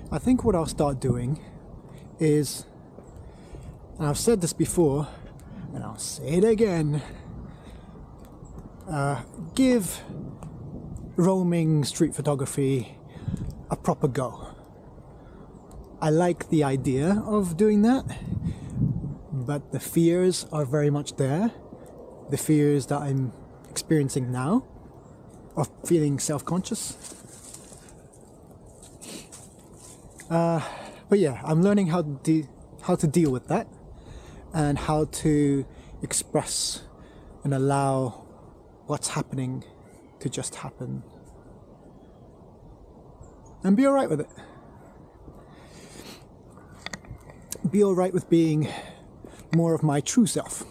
I think what I'll start doing is, and I've said this before, and I'll say it again, give roaming street photography a proper go. I like the idea of doing that, but the fears are very much there. The fears that I'm experiencing now of feeling self-conscious. But yeah, I'm learning how to deal with that and how to express and allow what's happening to just happen and be alright with it. Be alright with being more of my true self.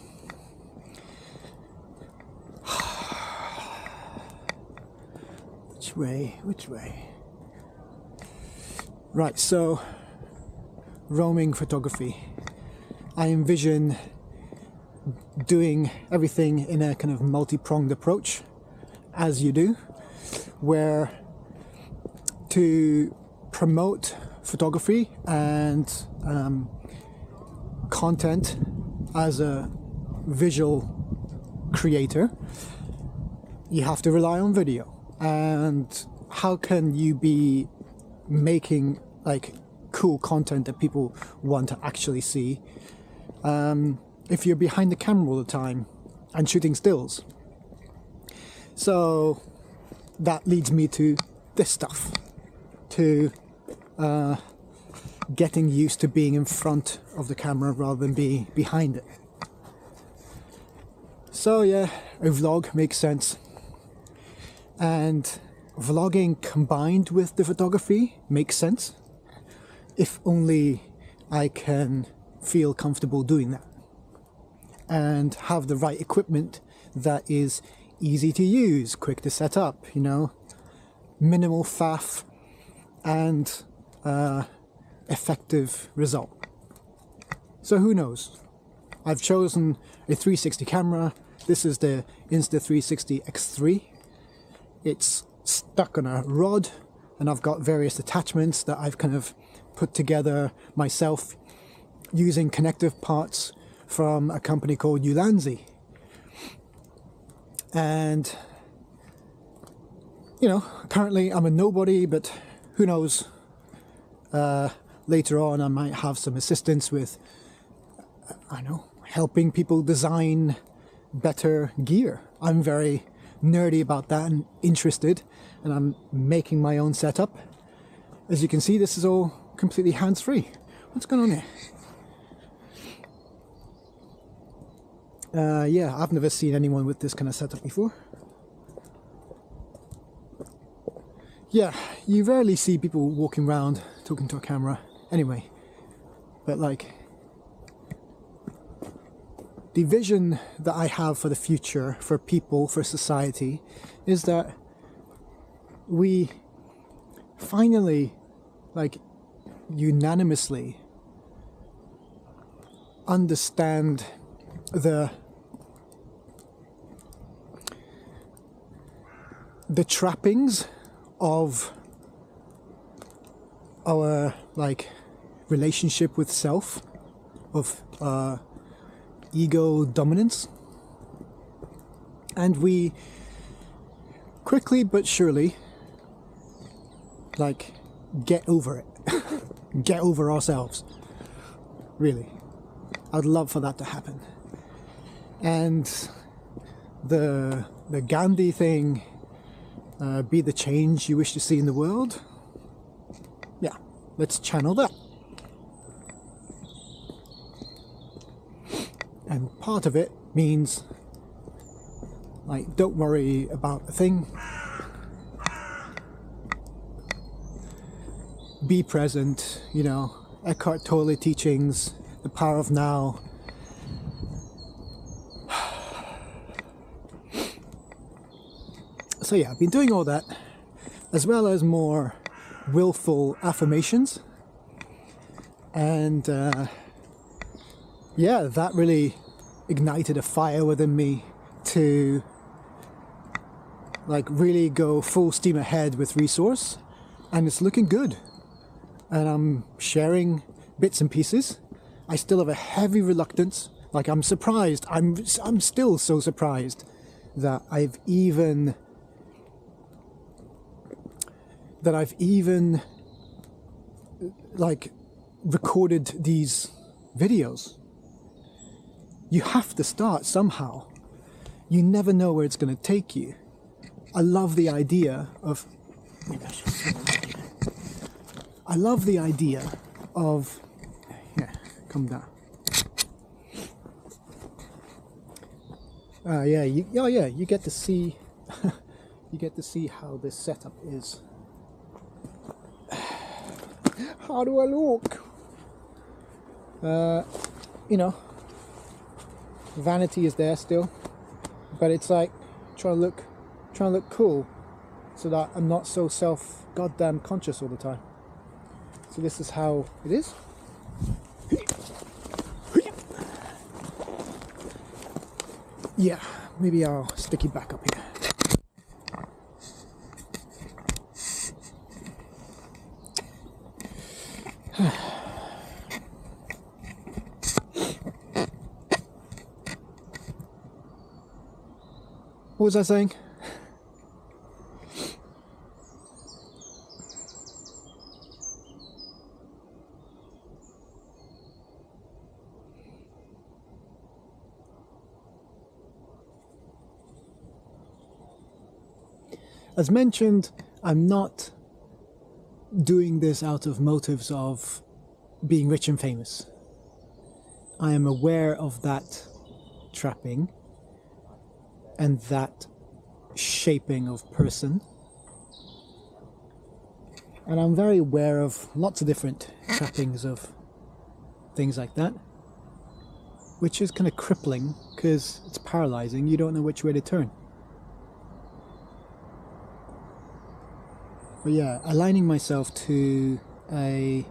Which way? Right, so roaming photography. I envision doing everything in a kind of multi-pronged approach, as you do, where to promote photography and content as a visual creator, you have to rely on video. And how can you be making like cool content that people want to actually see if you're behind the camera all the time and shooting stills? So that leads me to this stuff, to getting used to being in front of the camera rather than being behind it. So yeah, a vlog makes sense. And vlogging combined with the photography makes sense, if only I can feel comfortable doing that and have the right equipment that is easy to use, quick to set up, you know, minimal faff and effective result. So who knows? I've chosen a 360 camera. This is the Insta360 X3. It's stuck on a rod, and I've got various attachments that I've kind of put together myself using connective parts from a company called Ulanzi. And you know, currently I'm a nobody, but who knows, later on I might have some assistance with, I don't know, helping people design better gear. I'm very nerdy about that and interested, and I'm making my own setup. As you can see, this is all completely hands-free. What's going on here? Yeah, I've never seen anyone with this kind of setup before. Yeah, you rarely see people walking around talking to a camera anyway, but like, the vision that I have for the future, for people, for society, is that we finally, like, unanimously understand the trappings of our, like, relationship with self, of ego dominance, and we quickly but surely, like, get over it. Get over ourselves, really. I'd love for that to happen. And the Gandhi thing, be the change you wish to see in the world, yeah, let's channel that. And part of it means, like, don't worry about a thing. Be present, you know, Eckhart Tolle teachings, the power of now. So yeah, I've been doing all that, as well as more willful affirmations. And yeah, that really ignited a fire within me to, like, really go full steam ahead with Resource, and it's looking good. and I'm sharing bits and pieces, I still have a heavy reluctance. Like, I'm surprised. I'm still so surprised that I've even like recorded these videos. You have to start somehow. You never know where it's going to take you. I love the idea of yeah, come down. You get to see you get to see how this setup is. How do I look? Vanity is there still, but it's like trying to look cool, so that I'm not so goddamn conscious all the time. So this is how it is. Yeah, maybe I'll stick it back up here. What was I saying? As mentioned, I'm not doing this out of motives of being rich and famous. I am aware of that trapping and that shaping of person. And I'm very aware of lots of different trappings of things like that, which is kind of crippling because it's paralyzing. You don't know which way to turn. But yeah, aligning myself to a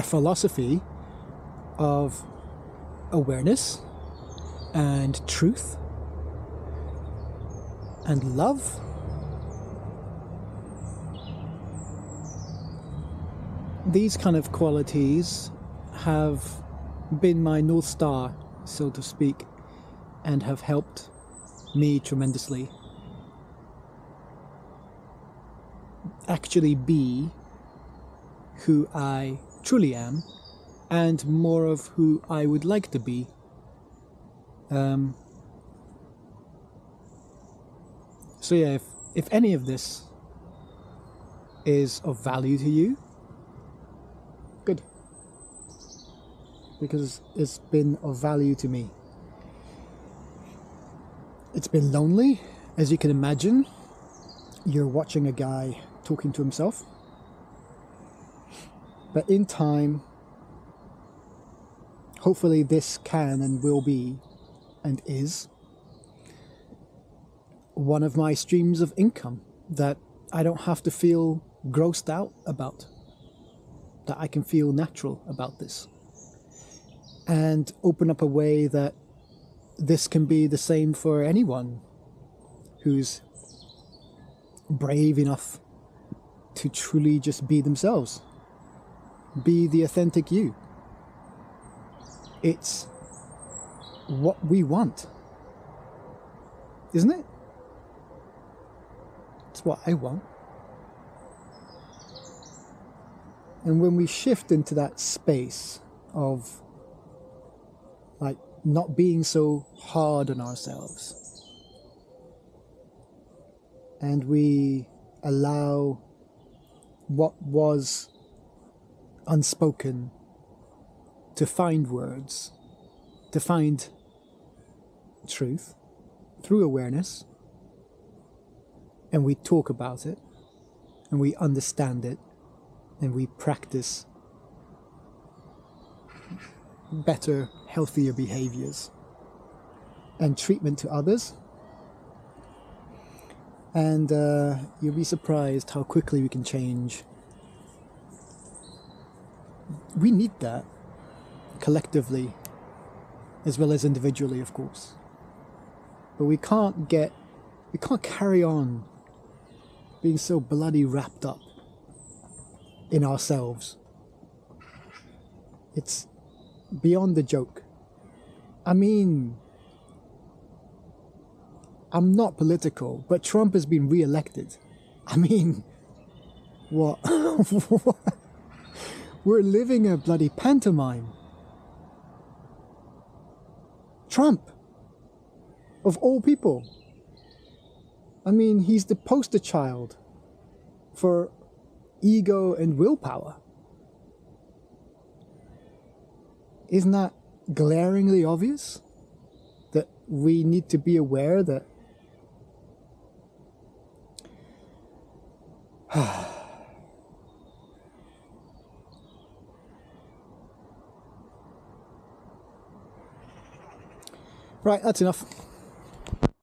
philosophy of awareness and truth and love. These kind of qualities have been my North Star, so to speak, and have helped me tremendously actually be who I truly am, and more of who I would like to be. So yeah, if any of this is of value to you, good, because it's been of value to me. It's been lonely, as you can imagine. You're watching a guy talking to himself. But in time, hopefully this can and will be and is one of my streams of income that I don't have to feel grossed out about, that I can feel natural about this, and open up a way that this can be the same for anyone who's brave enough to truly just be themselves. Be the authentic you. It's what we want, isn't it? It's what I want. And when we shift into that space of like not being so hard on ourselves, and we allow what was unspoken to find words, to find truth through awareness, and we talk about it, and we understand it, and we practice better, healthier behaviors and treatment to others. And you'll be surprised how quickly we can change. We need that collectively as well as individually, of course. But we can't get We can't carry on being so bloody wrapped up in ourselves. It's beyond the joke. I mean, I'm not political, but Trump has been re-elected. I mean, what? We're living a bloody pantomime. Trump, of all people. I mean, he's the poster child for ego and willpower. Isn't that glaringly obvious? That we need to be aware that right, that's enough.